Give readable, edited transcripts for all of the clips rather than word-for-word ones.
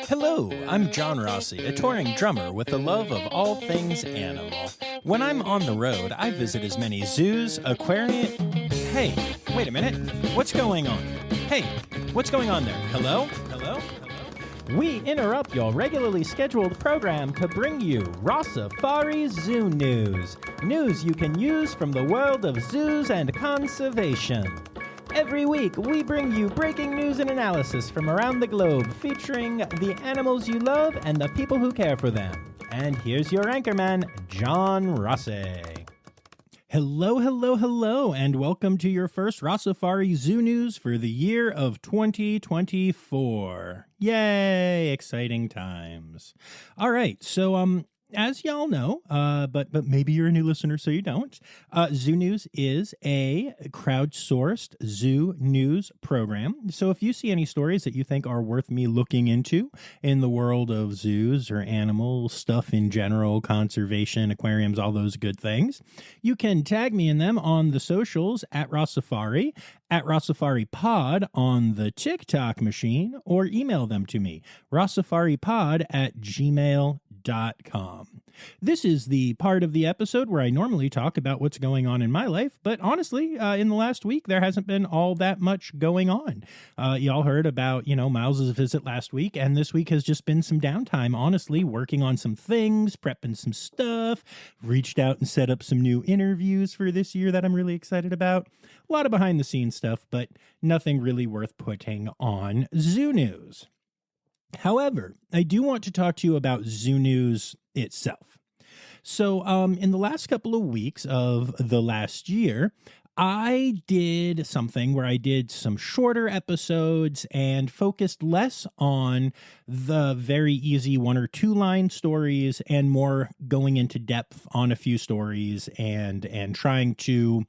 Hello, I'm John Rossi, a touring drummer with a love of all things animal. When I'm on the road, I visit as many zoos, aquariums. Hey, wait a minute. What's going on? Hey, what's going on there? Hello? Hello? Hello? We interrupt your regularly scheduled program to bring you Rossifari Zoo news. News you can use from the world of zoos and conservation. Every week, we bring you breaking news and analysis from around the globe, featuring the animals you love and the people who care for them. And here's your anchorman, John Rossi. Hello, hello, hello, and welcome to your first Rossifari Zoo news for the year of 2024. Yay, exciting times. All right, so as y'all know, but maybe you're a new listener, so you don't. Zoo News is a crowdsourced zoo news program. So if you see any stories that you think are worth me looking into in the world of zoos or animal stuff in general, conservation, aquariums, all those good things, you can tag me in them on the socials at Rossifari, at Rossifari Pod on the TikTok machine, or email them to me, rossifaripod@gmail.com. This is the part of the episode where I normally talk about what's going on in my life, but honestly, in the last week, there hasn't been all that much going on. Y'all heard about, Miles's visit last week, and this week has just been some downtime, honestly, working on some things, prepping some stuff, reached out and set up some new interviews for this year that I'm really excited about. A lot of behind the scenes stuff, but nothing really worth putting on Zoo News. However, I do want to talk to you about Zoo News itself. So in the last couple of weeks of the last year, I did something where I did some shorter episodes and focused less on the very easy 1 or 2 line stories and more going into depth on a few stories and trying to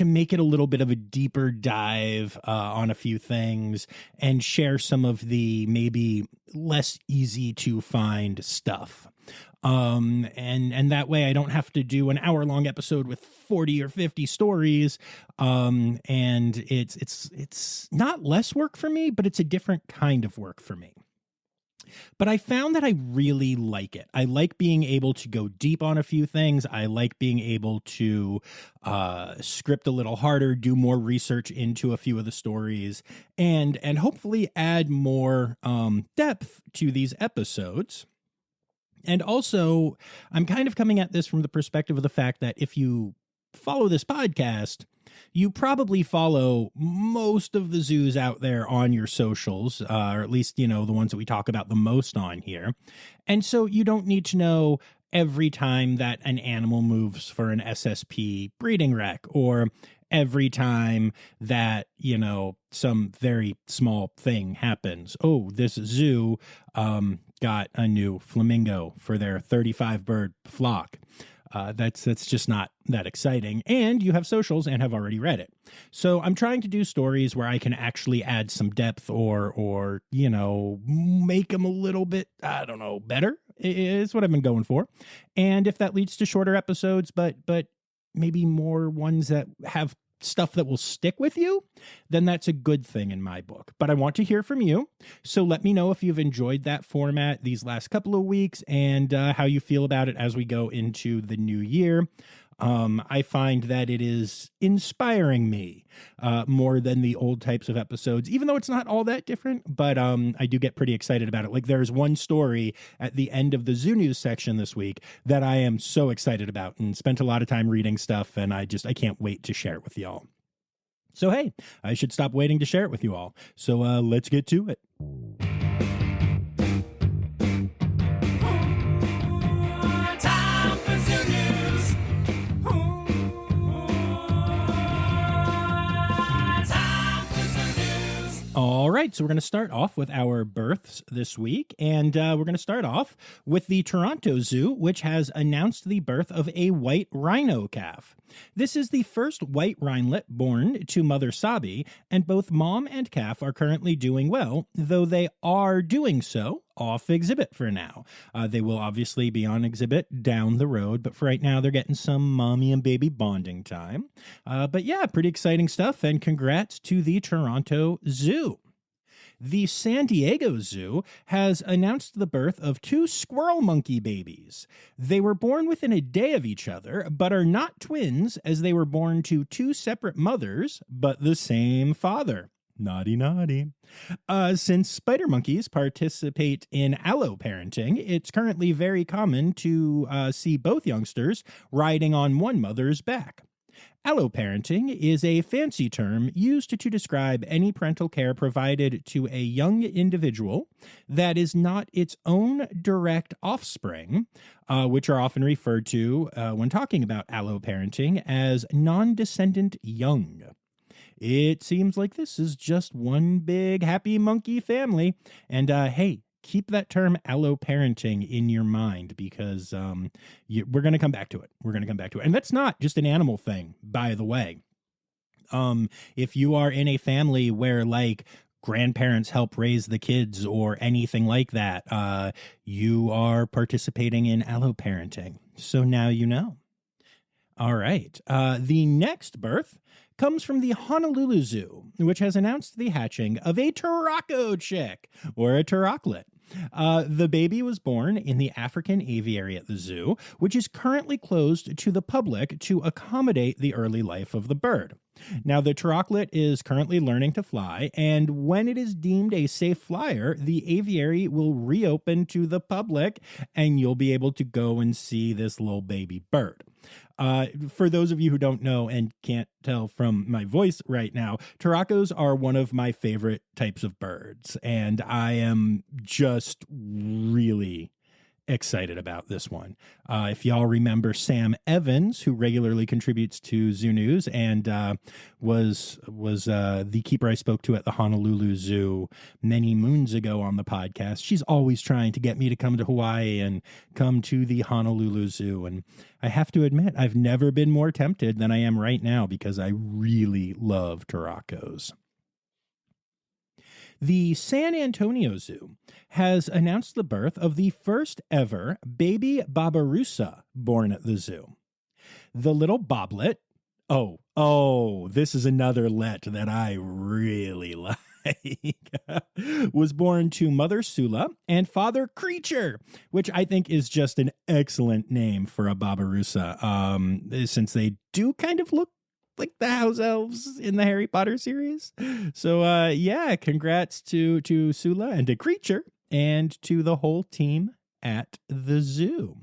make it a little bit of a deeper dive on a few things and share some of the maybe less easy to find stuff. And that way I don't have to do an hour-long episode with 40 or 50 stories. And it's not less work for me, but it's a different kind of work for me. But I found that I really like it. I like being able to go deep on a few things. I like being able to script a little harder, do more research into a few of the stories, and hopefully add more depth to these episodes. And also, I'm kind of coming at this from the perspective of the fact that if you follow this podcast, you probably follow most of the zoos out there on your socials, or at least, the ones that we talk about the most on here. And so you don't need to know every time that an animal moves for an SSP breeding wreck, or every time that, some very small thing happens. Oh, this zoo got a new flamingo for their 35 bird flock. That's just not that exciting. And you have socials and have already read it. So I'm trying to do stories where I can actually add some depth or make them a little bit, better is what I've been going for. And if that leads to shorter episodes, but maybe more ones that have stuff that will stick with you, then that's a good thing in my book. But I want to hear from you. So let me know if you've enjoyed that format these last couple of weeks and how you feel about it as we go into the new year. I find that it is inspiring me more than the old types of episodes, even though it's not all that different, but I do get pretty excited about it. Like there's one story at the end of the Zoo News section this week that I am so excited about and spent a lot of time reading stuff, and I can't wait to share it with y'all. So hey, I should stop waiting to share it with you all. So let's get to it. All right, so we're going to start off with our births this week, and we're going to start off with the Toronto Zoo, which has announced the birth of a white rhino calf. This is the first white rhinelet born to Mother Sabi, and both mom and calf are currently doing well, though they are doing so off exhibit for now. They will obviously be on exhibit down the road, but for right now, they're getting some mommy and baby bonding time. But yeah, pretty exciting stuff, and congrats to the Toronto Zoo. The San Diego Zoo has announced the birth of two squirrel monkey babies. They were born within a day of each other, but are not twins as they were born to two separate mothers, but the same father. Naughty, naughty. Since spider monkeys participate in alloparenting, it's currently very common to see both youngsters riding on one mother's back. Alloparenting is a fancy term used to describe any parental care provided to a young individual that is not its own direct offspring, which are often referred to when talking about alloparenting as non-descendant young. It seems like this is just one big happy monkey family. And hey, keep that term alloparenting in your mind because we're going to come back to it. We're going to come back to it. And that's not just an animal thing, by the way. If you are in a family where like grandparents help raise the kids or anything like that, you are participating in alloparenting. So now you know. All right. The next birth comes from the Honolulu Zoo, which has announced the hatching of a turaco chick, or a turaclet. The baby was born in the African aviary at the zoo, which is currently closed to the public to accommodate the early life of the bird. Now, the turaclet is currently learning to fly, and when it is deemed a safe flyer, the aviary will reopen to the public, and you'll be able to go and see this little baby bird. For those of you who don't know and can't tell from my voice right now, turacos are one of my favorite types of birds, and I am just really excited about this one. If y'all remember Sam Evans, who regularly contributes to Zoo News and was the keeper I spoke to at the Honolulu Zoo many moons ago on the podcast, she's always trying to get me to come to Hawaii and come to the Honolulu Zoo. And I have to admit, I've never been more tempted than I am right now because I really love turacos. The San Antonio Zoo has announced the birth of the first ever baby babirusa born at the zoo. The little boblet, this is another let that I really like, was born to Mother Sula and Father Creature, which I think is just an excellent name for a babirusa, since they do kind of look like the house elves in the Harry Potter series. So congrats to Sula and to Creature and to the whole team at the zoo.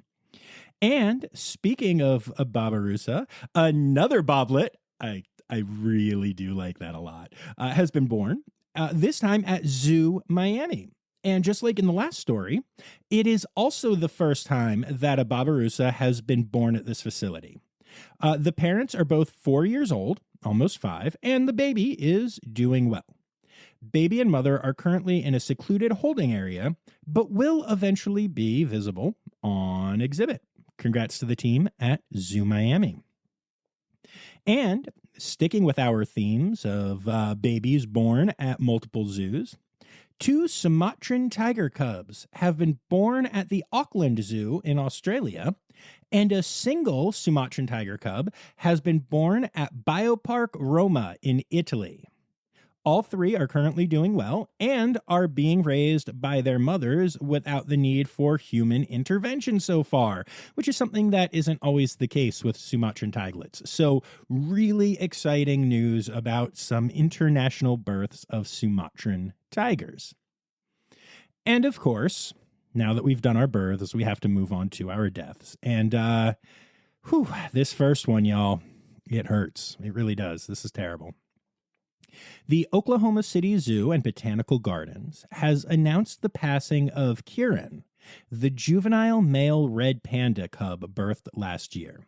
And speaking of a babirusa, another boblet, I really do like that a lot, has been born, this time at Zoo Miami. And just like in the last story, it is also the first time that a babirusa has been born at this facility. The parents are both 4 years old, almost 5, and the baby is doing well. Baby and mother are currently in a secluded holding area, but will eventually be visible on exhibit. Congrats to the team at Zoo Miami. And sticking with our themes of babies born at multiple zoos, 2 Sumatran tiger cubs have been born at the Auckland Zoo in Australia, and a single Sumatran tiger cub has been born at Biopic Roma in Italy. All 3 are currently doing well and are being raised by their mothers without the need for human intervention so far, which is something that isn't always the case with Sumatran tiglets. So really exciting news about some international births of Sumatran tigers. And of course, now that we've done our births, we have to move on to our deaths. And this first one, y'all, it hurts. It really does. This is terrible. The Oklahoma City Zoo and Botanical Gardens has announced the passing of Kieran, the juvenile male red panda cub birthed last year.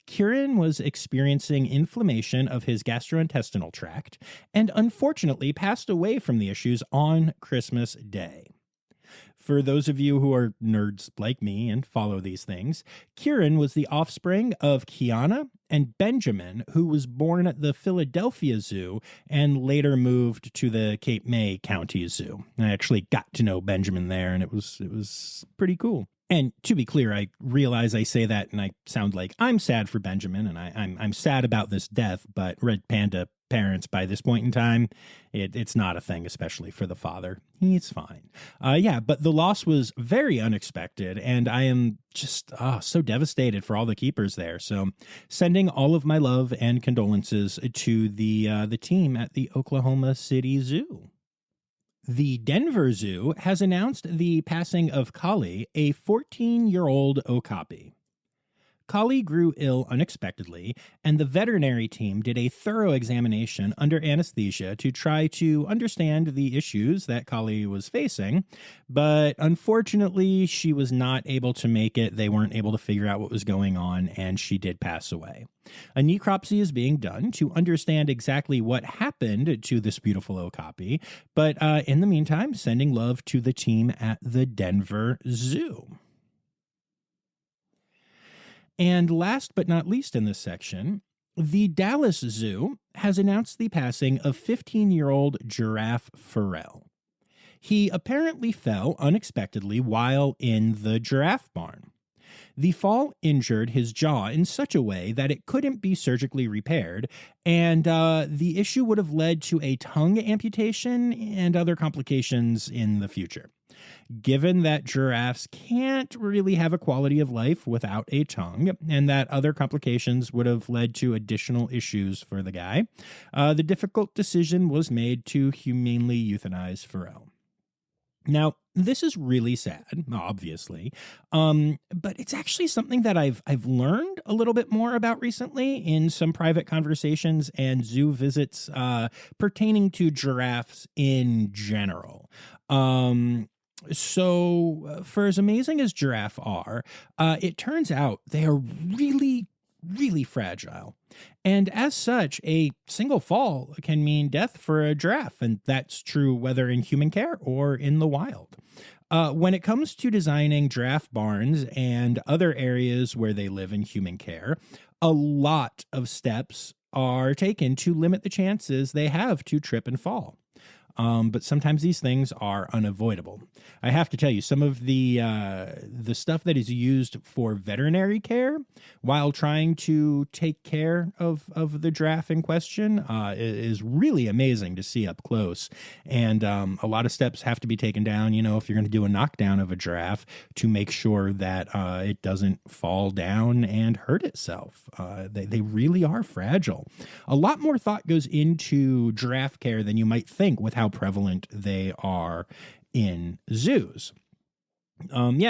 Kieran was experiencing inflammation of his gastrointestinal tract and unfortunately passed away from the issues on Christmas Day. For those of you who are nerds like me and follow these things, Kieran was the offspring of Kiana and Benjamin, who was born at the Philadelphia Zoo and later moved to the Cape May County Zoo. I actually got to know Benjamin there, and it was pretty cool. And to be clear, I realize I say that and I sound like I'm sad for Benjamin, and I'm sad about this death, but Red Panda parents by this point in time, it's not a thing, especially for the father. He's fine. Yeah, but the loss was very unexpected, and I am just so devastated for all the keepers there. So sending all of my love and condolences to the team at the Oklahoma City Zoo. The Denver Zoo has announced the passing of Kali, a 14-year-old okapi. Kali grew ill unexpectedly, and the veterinary team did a thorough examination under anesthesia to try to understand the issues that Kali was facing, but unfortunately, she was not able to make it. They weren't able to figure out what was going on, and she did pass away. A necropsy is being done to understand exactly what happened to this beautiful okapi, but in the meantime, sending love to the team at the Denver Zoo. And last but not least in this section, the Dallas Zoo has announced the passing of 15-year-old giraffe Pharrell. He apparently fell unexpectedly while in the giraffe barn. The fall injured his jaw in such a way that it couldn't be surgically repaired, and the issue would have led to a tongue amputation and other complications in the future. Given that giraffes can't really have a quality of life without a tongue, and that other complications would have led to additional issues for the guy, the difficult decision was made to humanely euthanize Pharrell. Now, this is really sad, obviously, but it's actually something that I've learned a little bit more about recently in some private conversations and zoo visits pertaining to giraffes in general. So, for as amazing as giraffes are, it turns out they are really, really fragile. And as such, a single fall can mean death for a giraffe, and that's true whether in human care or in the wild. When it comes to designing giraffe barns and other areas where they live in human care, a lot of steps are taken to limit the chances they have to trip and fall. But sometimes these things are unavoidable. I have to tell you, some of the stuff that is used for veterinary care while trying to take care of the giraffe in question is really amazing to see up close. And a lot of steps have to be taken down, if you're going to do a knockdown of a giraffe to make sure that it doesn't fall down and hurt itself. They really are fragile. A lot more thought goes into giraffe care than you might think with how prevalent they are in zoos.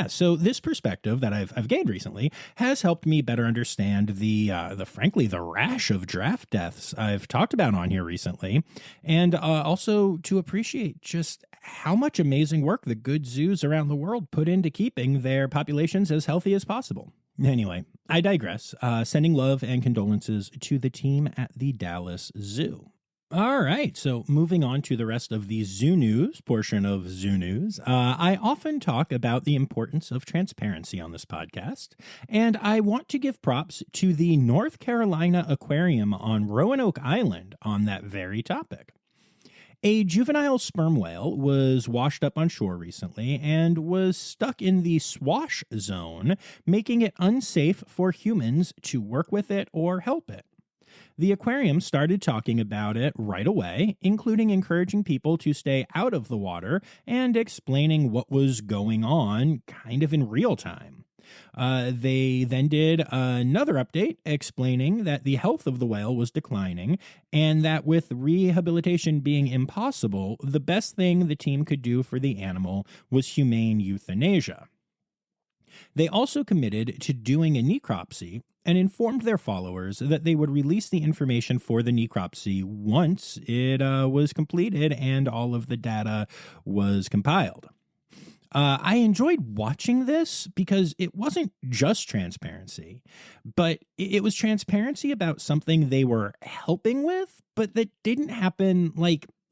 So this perspective that I've gained recently has helped me better understand the rash of giraffe deaths I've talked about on here recently, and also to appreciate just how much amazing work the good zoos around the world put into keeping their populations as healthy as possible. Anyway, I digress. Sending love and condolences to the team at the Dallas Zoo. All right, so moving on to the rest of the Zoo News portion of Zoo News, I often talk about the importance of transparency on this podcast, and I want to give props to the North Carolina Aquarium on Roanoke Island on that very topic. A juvenile sperm whale was washed up on shore recently and was stuck in the swash zone, making it unsafe for humans to work with it or help it. The aquarium started talking about it right away, including encouraging people to stay out of the water and explaining what was going on kind of in real time. They then did another update explaining that the health of the whale was declining and that with rehabilitation being impossible, the best thing the team could do for the animal was humane euthanasia. They also committed to doing a necropsy and informed their followers that they would release the information for the necropsy once it was completed and all of the data was compiled. I enjoyed watching this because it wasn't just transparency, but it was transparency about something they were helping with, but that didn't happen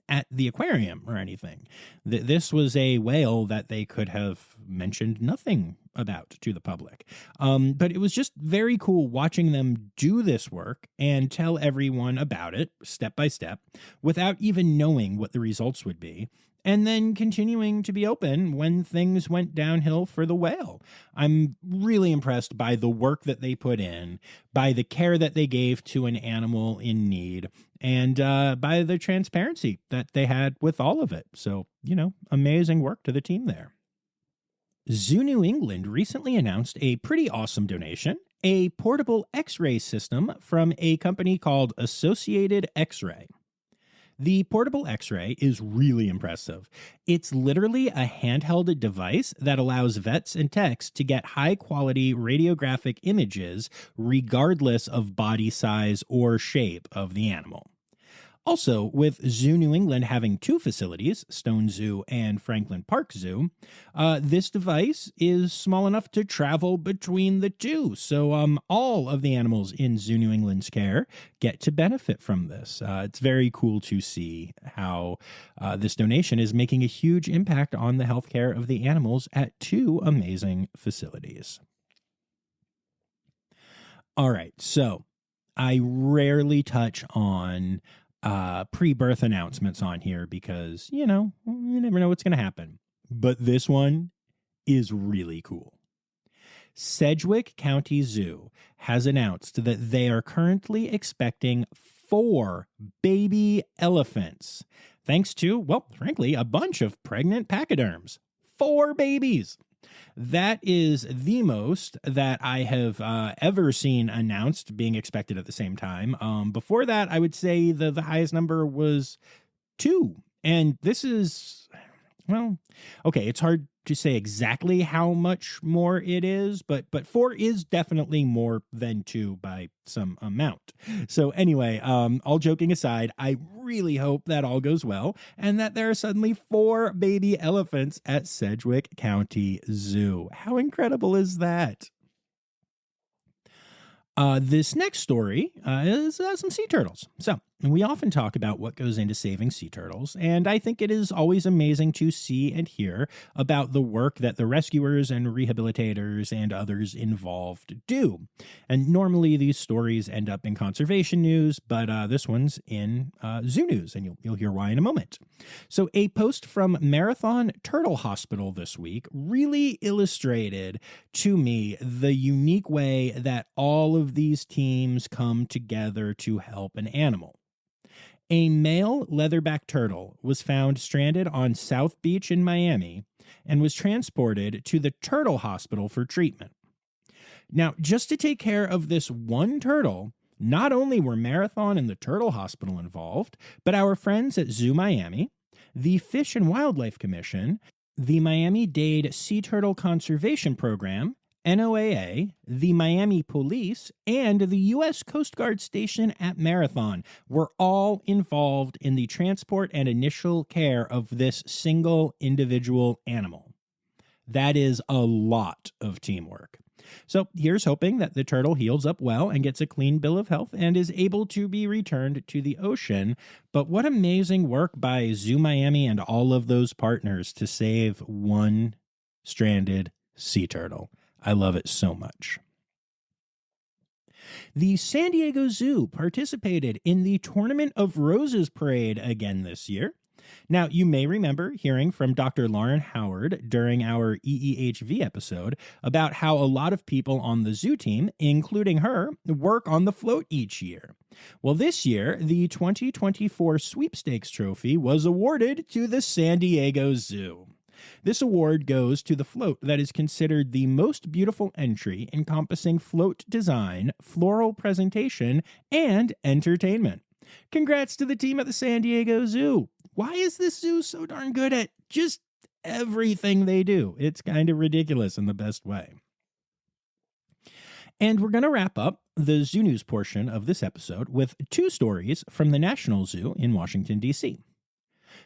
at the aquarium or anything. This was a whale that they could have mentioned nothing about to the public. But it was just very cool watching them do this work and tell everyone about it step by step without even knowing what the results would be. and then continuing to be open when things went downhill for the whale. I'm really impressed by the work that they put in, by the care that they gave to an animal in need, and by the transparency that they had with all of it. So, amazing work to the team there. Zoo New England recently announced a pretty awesome donation, a portable X-ray system from a company called Associated X-ray. The portable X-ray is really impressive. It's literally a handheld device that allows vets and techs to get high-quality radiographic images regardless of body size or shape of the animal. Also, with Zoo New England having two facilities, Stone Zoo and Franklin Park Zoo, this device is small enough to travel between the two. So all of the animals in Zoo New England's care get to benefit from this. It's very cool to see how this donation is making a huge impact on the healthcare of the animals at two amazing facilities. All right, so I rarely touch on pre-birth announcements on here because, you never know what's going to happen. But this one is really cool. Sedgwick County Zoo has announced that they are currently expecting 4 baby elephants, thanks to, well, frankly, a bunch of pregnant pachyderms. 4 babies. That is the most that I have ever seen announced being expected at the same time. Before that, I would say the highest number was 2. And this is, well, okay, it's hard to say exactly how much more it is, but 4 is definitely more than 2 by some amount. So anyway, all joking aside, I really hope that all goes well and that there are suddenly 4 baby elephants at Sedgwick County Zoo. How incredible is that? This next story is some sea turtles. So we often talk about what goes into saving sea turtles, and I think it is always amazing to see and hear about the work that the rescuers and rehabilitators and others involved do. And normally these stories end up in conservation news, but this one's in zoo news, and you'll hear why in a moment. So a post from Marathon Turtle Hospital this week really illustrated to me the unique way that all of these teams come together to help an animal. A male leatherback turtle was found stranded on South Beach in Miami and was transported to the Turtle Hospital for treatment. Now, just to take care of this one turtle, not only were Marathon and the Turtle Hospital involved, but our friends at Zoo Miami, the Fish and Wildlife Commission, the Miami-Dade Sea Turtle Conservation Program, NOAA, the Miami Police, and the U.S. Coast Guard station at Marathon were all involved in the transport and initial care of this single individual animal. That is a lot of teamwork. So here's hoping that the turtle heals up well and gets a clean bill of health and is able to be returned to the ocean. But what amazing work by Zoo Miami and all of those partners to save one stranded sea turtle. I love it so much. The San Diego Zoo participated in the Tournament of Roses parade again this year. Now, you may remember hearing from Dr. Lauren Howard during our EEHV episode about how a lot of people on the zoo team, including her, work on the float each year. Well, this year, the 2024 Sweepstakes Trophy was awarded to the San Diego Zoo. This award goes to the float that is considered the most beautiful entry encompassing float design, floral presentation, and entertainment. Congrats to the team at the San Diego Zoo. Why is this zoo so darn good at just everything they do? It's kind of ridiculous in the best way. And we're going to wrap up the Zoo News portion of this episode with 2 stories from the National Zoo in Washington, D.C.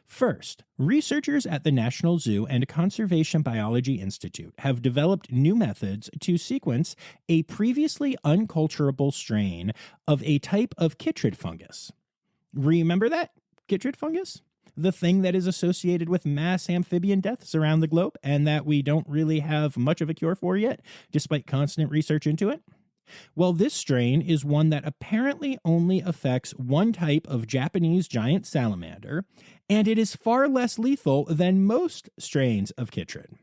First, researchers at the National Zoo and Conservation Biology Institute have developed new methods to sequence a previously unculturable strain of a type of chytrid fungus. Remember that? Chytrid fungus? The thing that is associated with mass amphibian deaths around the globe and that we don't really have much of a cure for yet, despite constant research into it? Well, this strain is one that apparently only affects one type of Japanese giant salamander, and it is far less lethal than most strains of chytrid.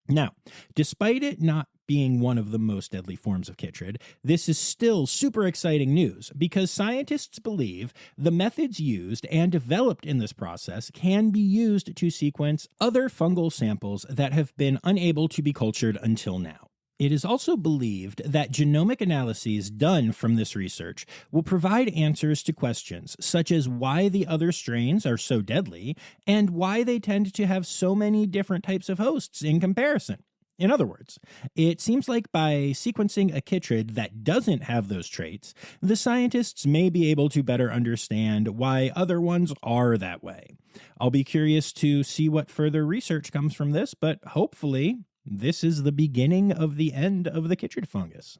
Now, despite it not being one of the most deadly forms of chytrid, this is still super exciting news because scientists believe the methods used and developed in this process can be used to sequence other fungal samples that have been unable to be cultured until now. It is also believed that genomic analyses done from this research will provide answers to questions such as why the other strains are so deadly and why they tend to have so many different types of hosts in comparison. In other words, it seems like by sequencing a chytrid that doesn't have those traits, the scientists may be able to better understand why other ones are that way. I'll be curious to see what further research comes from this, but hopefully this is the beginning of the end of the chytrid fungus.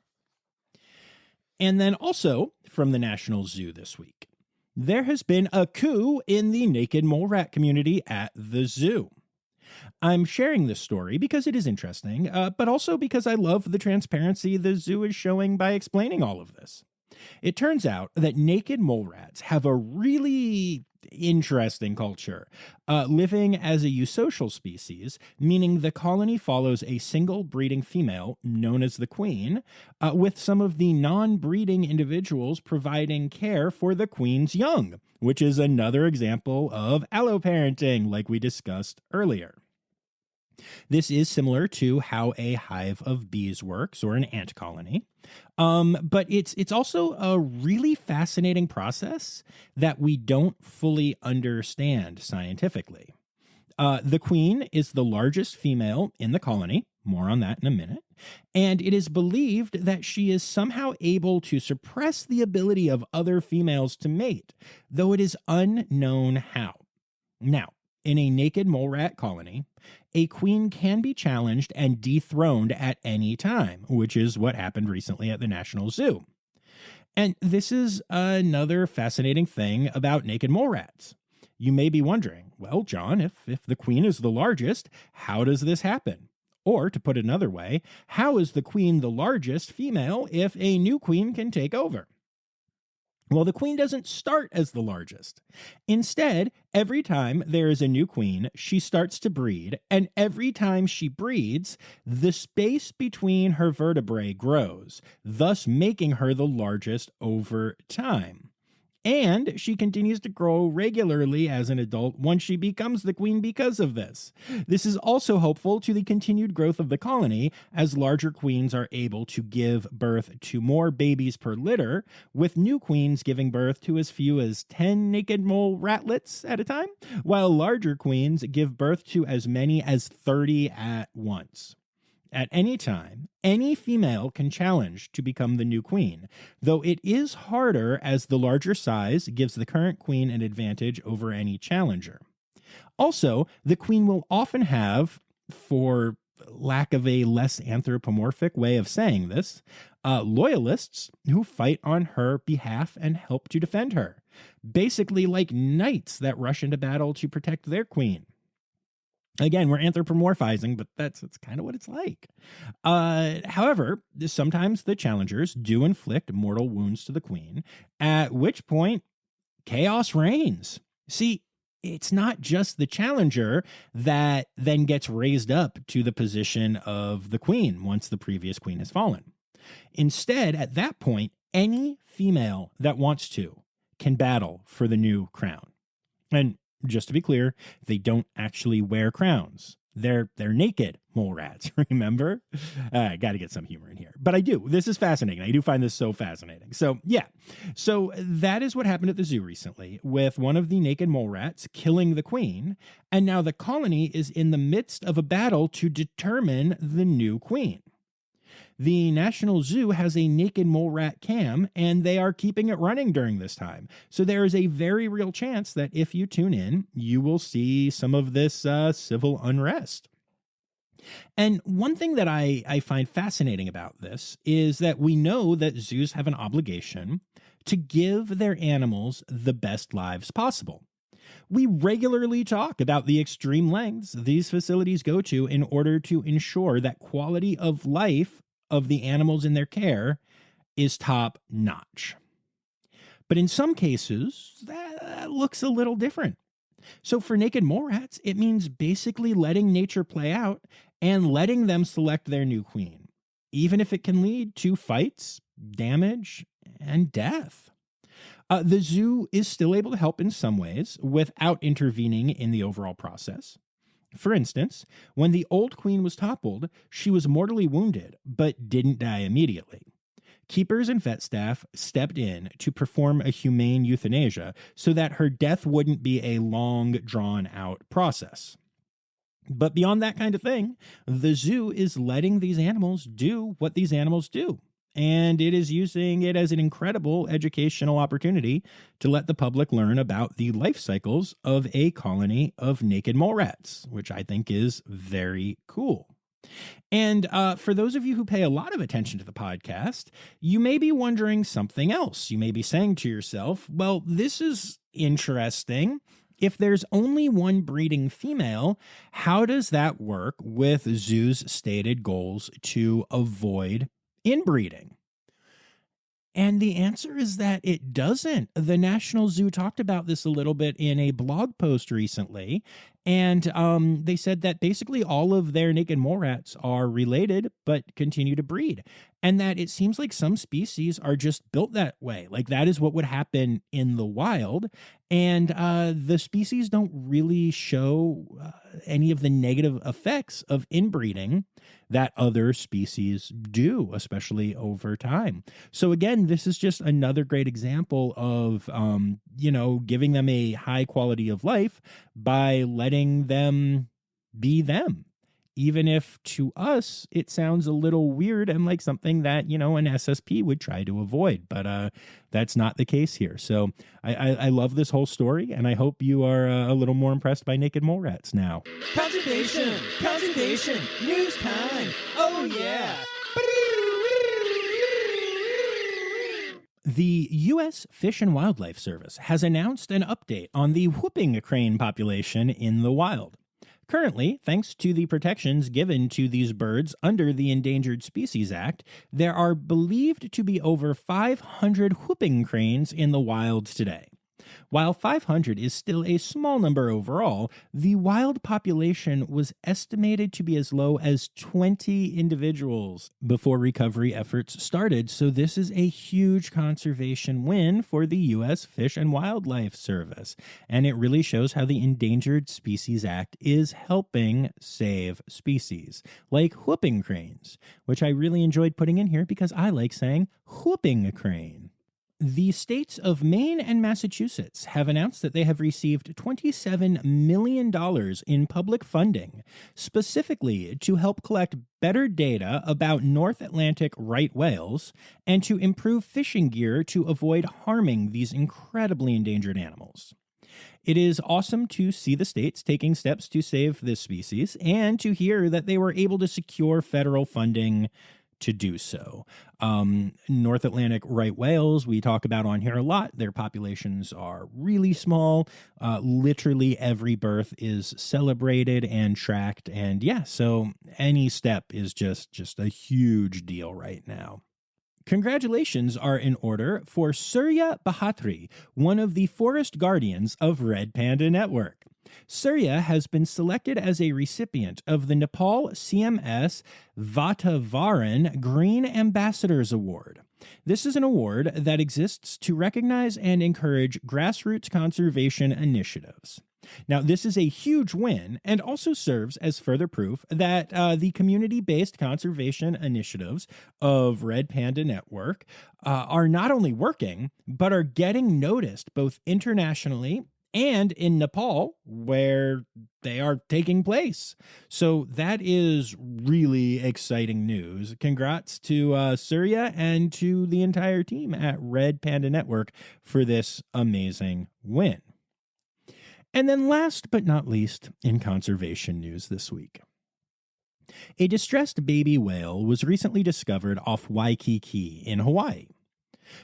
And then also from the National Zoo this week, there has been a coup in the naked mole rat community at the zoo. I'm sharing this story because it is interesting, but also because I love the transparency the zoo is showing by explaining all of this. It turns out that naked mole rats have a really interesting culture, living as a eusocial species, meaning the colony follows a single breeding female, known as the queen, with some of the non-breeding individuals providing care for the queen's young, which is another example of alloparenting, like we discussed earlier. This is similar to how a hive of bees works or an ant colony. But it's also a really fascinating process that we don't fully understand scientifically. The queen is the largest female in the colony. More on that in a minute. And it is believed that she is somehow able to suppress the ability of other females to mate, though it is unknown how. Now, in a naked mole rat colony, a queen can be challenged and dethroned at any time, which is what happened recently at the National Zoo. And this is another fascinating thing about naked mole rats. You may be wondering, well, John, if the queen is the largest, how does this happen? Or, to put it another way, how is the queen the largest female if a new queen can take over? Well, the queen doesn't start as the largest. Instead, every time there is a new queen, she starts to breed, and every time she breeds, the space between her vertebrae grows, thus making her the largest over time. And she continues to grow regularly as an adult once she becomes the queen because of this. This is also hopeful to the continued growth of the colony as larger queens are able to give birth to more babies per litter, with new queens giving birth to as few as 10 naked mole ratlets at a time, while larger queens give birth to as many as 30 at once. At any time, any female can challenge to become the new queen, though it is harder as the larger size gives the current queen an advantage over any challenger. Also, the queen will often have, for lack of a less anthropomorphic way of saying this, loyalists who fight on her behalf and help to defend her, basically like knights that rush into battle to protect their queen. Again, we're anthropomorphizing, but that's kind of what it's like. However, sometimes the challengers do inflict mortal wounds to the queen, at which point chaos reigns. See, it's not just the challenger that then gets raised up to the position of the queen once the previous queen has fallen. Instead, at that point, any female that wants to can battle for the new crown. And just to be clear, they don't actually wear crowns. They're naked mole rats, remember? I got to get some humor in here. But I do. This is fascinating. I do find this so fascinating. So, yeah. So that is what happened at the zoo recently with one of the naked mole rats killing the queen. And now the colony is in the midst of a battle to determine the new queen. The National Zoo has a naked mole rat cam, and they are keeping it running during this time. So there is a very real chance that if you tune in, you will see some of this civil unrest. And one thing that I find fascinating about this is that we know that zoos have an obligation to give their animals the best lives possible. We regularly talk about the extreme lengths these facilities go to in order to ensure that quality of life of the animals in their care is top notch. But in some cases, that looks a little different. So for naked mole rats, it means basically letting nature play out and letting them select their new queen, even if it can lead to fights, damage, and death. The zoo is still able to help in some ways without intervening in the overall process. For instance, when the old queen was toppled, she was mortally wounded, but didn't die immediately. Keepers and vet staff stepped in to perform a humane euthanasia so that her death wouldn't be a long, drawn-out process. But beyond that kind of thing, the zoo is letting these animals do what these animals do. And it is using it as an incredible educational opportunity to let the public learn about the life cycles of a colony of naked mole rats, which I think is very cool. And for those of you who pay a lot of attention to the podcast, you may be wondering something else. You may be saying to yourself, well, this is interesting. If there's only one breeding female, how does that work with zoos' stated goals to avoid inbreeding? And the answer is that it doesn't. The National Zoo talked about this a little bit in a blog post recently. And they said that basically all of their naked mole rats are related, but continue to breed. And that it seems like some species are just built that way. Like that is what would happen in the wild. And the species don't really show any of the negative effects of inbreeding that other species do, especially over time. So again, this is just another great example of, giving them a high quality of life by letting them be them. Even if to us, it sounds a little weird and like something that, an SSP would try to avoid. But that's not the case here. So I love this whole story, and I hope you are a little more impressed by naked mole rats now. Conservation! Conservation! News time! Oh, yeah! The U.S. Fish and Wildlife Service has announced an update on the whooping crane population in the wild. Currently, thanks to the protections given to these birds under the Endangered Species Act, there are believed to be over 500 whooping cranes in the wild today. While 500 is still a small number overall, the wild population was estimated to be as low as 20 individuals before recovery efforts started, so this is a huge conservation win for the U.S. Fish and Wildlife Service, and it really shows how the Endangered Species Act is helping save species, like whooping cranes, which I really enjoyed putting in here because I like saying whooping crane. The states of Maine and Massachusetts have announced that they have received $27 million in public funding, specifically to help collect better data about North Atlantic right whales and to improve fishing gear to avoid harming these incredibly endangered animals. It is awesome to see the states taking steps to save this species and to hear that they were able to secure federal funding to do so. North Atlantic right whales, we talk about on here a lot. Their populations are really small. Literally every birth is celebrated and tracked. And yeah, so any step is just a huge deal right now. Congratulations are in order for Surya Bahatri, one of the forest guardians of Red Panda Network. Surya has been selected as a recipient of the Nepal CMS Vatavaran Green Ambassadors Award. This is an award that exists to recognize and encourage grassroots conservation initiatives. Now, this is a huge win and also serves as further proof that the community-based conservation initiatives of Red Panda Network are not only working, but are getting noticed both internationally and in Nepal, where they are taking place. So that is really exciting news. Congrats to Surya and to the entire team at Red Panda Network for this amazing win. And then last but not least, in conservation news this week, a distressed baby whale was recently discovered off Waikiki in Hawaii.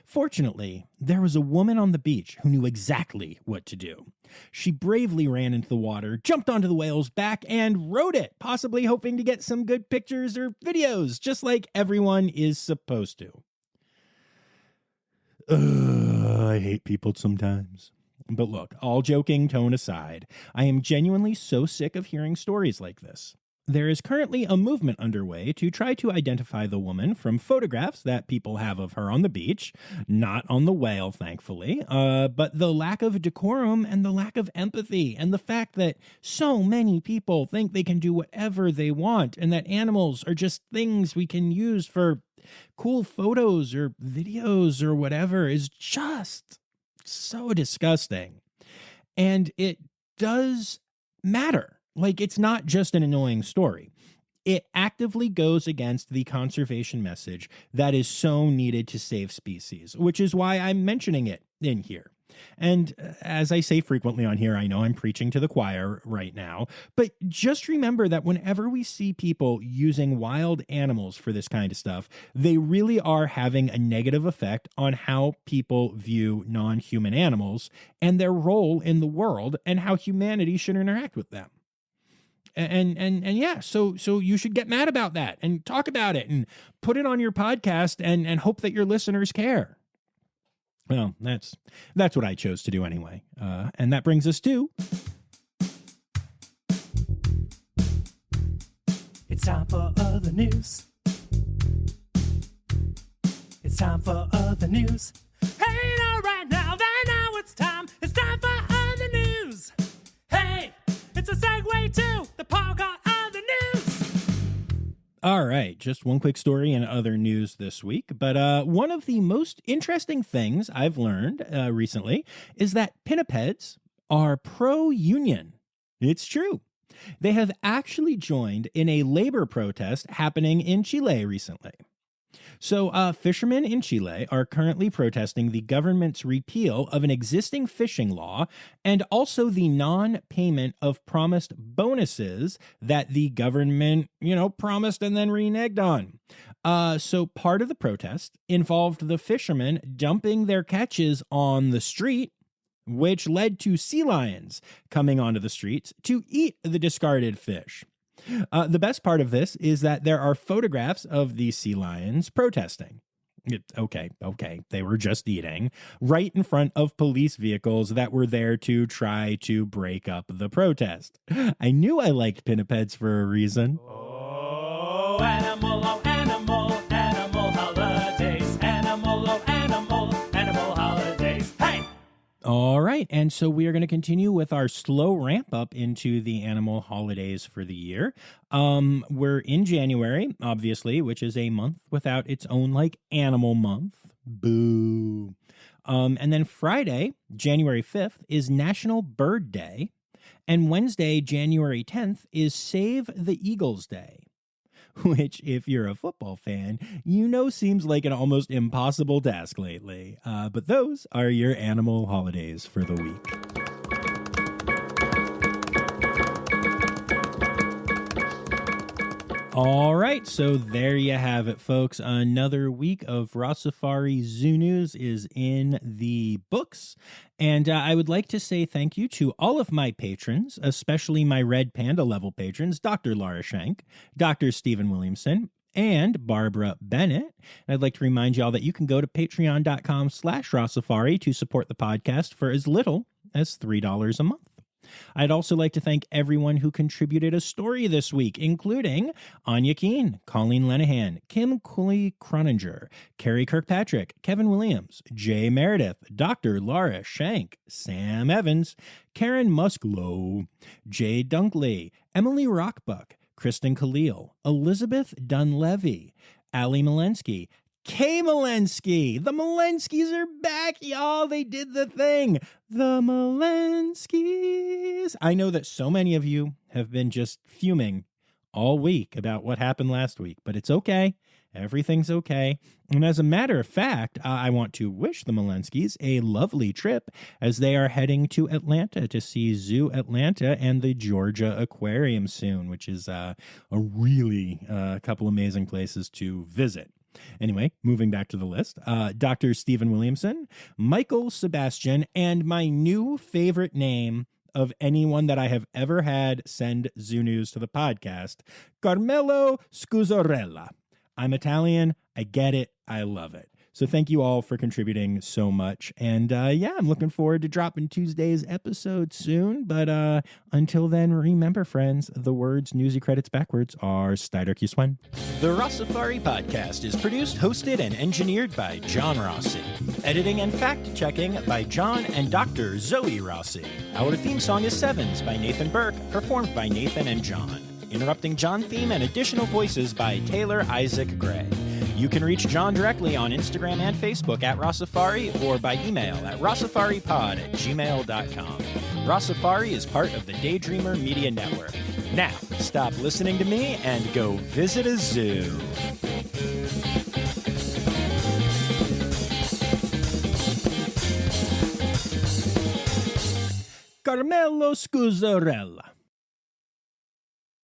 Fortunately, there was a woman on the beach who knew exactly what to do. She bravely ran into the water, jumped onto the whale's back, and rode it, possibly hoping to get some good pictures or videos, just like everyone is supposed to. I hate people sometimes. But look, all joking tone aside, I am genuinely so sick of hearing stories like this. There is currently a movement underway to try to identify the woman from photographs that people have of her on the beach, not on the whale, thankfully, but the lack of decorum and the lack of empathy and the fact that so many people think they can do whatever they want and that animals are just things we can use for cool photos or videos or whatever is just so disgusting. And it does matter. Like, it's not just an annoying story. It actively goes against the conservation message that is so needed to save species, which is why I'm mentioning it in here. And as I say frequently on here, I know I'm preaching to the choir right now, but just remember that whenever we see people using wild animals for this kind of stuff, they really are having a negative effect on how people view non-human animals and their role in the world and how humanity should interact with them. And yeah, so you should get mad about that and talk about it and put it on your podcast and hope that your listeners care. Well, that's what I chose to do anyway. And that brings us to... It's time for other news. It's time for other news. Hey, now, right now, it's time. It's time for other news. Hey, it's a segue to the part called other news. All right, just one quick story in other news this week. But one of the most interesting things I've learned recently is that pinnipeds are pro-union. It's true. They have actually joined in a labor protest happening in Chile recently. So fishermen in Chile are currently protesting the government's repeal of an existing fishing law and also the non-payment of promised bonuses that the government, promised and then reneged on. So part of the protest involved the fishermen dumping their catches on the street, which led to sea lions coming onto the streets to eat the discarded fish. The best part of this is that there are photographs of these sea lions protesting. Okay, they were just eating right in front of police vehicles that were there to try to break up the protest. I knew I liked pinnipeds for a reason. Oh, animal holidays. Animal holidays. Hey! All right, and so we are going to continue with our slow ramp up into the animal holidays for the year. We're in January, obviously, which is a month without its own, animal month. Boo. And then Friday, January 5th, is National Bird Day. And Wednesday, January 10th, is Save the Eagles Day, which, if you're a football fan, seems like an almost impossible task lately. But those are your animal holidays for the week. All right, so there you have it, folks. Another week of Rossifari Zoo News is in the books. And I would like to say thank you to all of my patrons, especially my Red Panda level patrons, Dr. Laura Schenk, Dr. Stephen Williamson, and Barbara Bennett. And I'd like to remind y'all that you can go to patreon.com/Rossifari to support the podcast for as little as $3 a month. I'd also like to thank everyone who contributed a story this week, including Anya Keene, Colleen Lenahan, Kim Cooley Croninger, Carrie Kirkpatrick, Kevin Williams, Jay Meredith, Dr. Laura Schenk, Sam Evans, Karen Musklow, Jay Dunkley, Emily Rockbuck, Kristen Khalil, Elizabeth Dunlevy, Ali Malensky, Kay Malensky. The Malenskys are back, y'all. They did the thing. The Malenskys. I know that so many of you have been just fuming all week about what happened last week, but it's okay. Everything's okay. And as a matter of fact, I want to wish the Malenskys a lovely trip as they are heading to Atlanta to see Zoo Atlanta and the Georgia Aquarium soon, which is a really couple amazing places to visit. Anyway, moving back to the list, Dr. Stephen Williamson, Michael Sebastian, and my new favorite name of anyone that I have ever had send Zoo News to the podcast, Carmelo Scuzzarella. I'm Italian. I get it. I love it. So thank you all for contributing so much. And yeah, I'm looking forward to dropping Tuesday's episode soon. But until then, remember, friends, the words newsy credits backwards are Styder Kiswen. The Rossifari podcast is produced, hosted, and engineered by John Rossi. Editing and fact-checking by John and Dr. Zoe Rossi. Our theme song is Sevens by Nathan Burke, performed by Nathan and John. Interrupting John theme and additional voices by Taylor Isaac Gray. You can reach John directly on Instagram and Facebook at Rossifari or by email at rossifaripod@gmail.com. Rossifari is part of the Daydreamer Media Network. Now, stop listening to me and go visit a zoo. Carmelo Scuzzarella.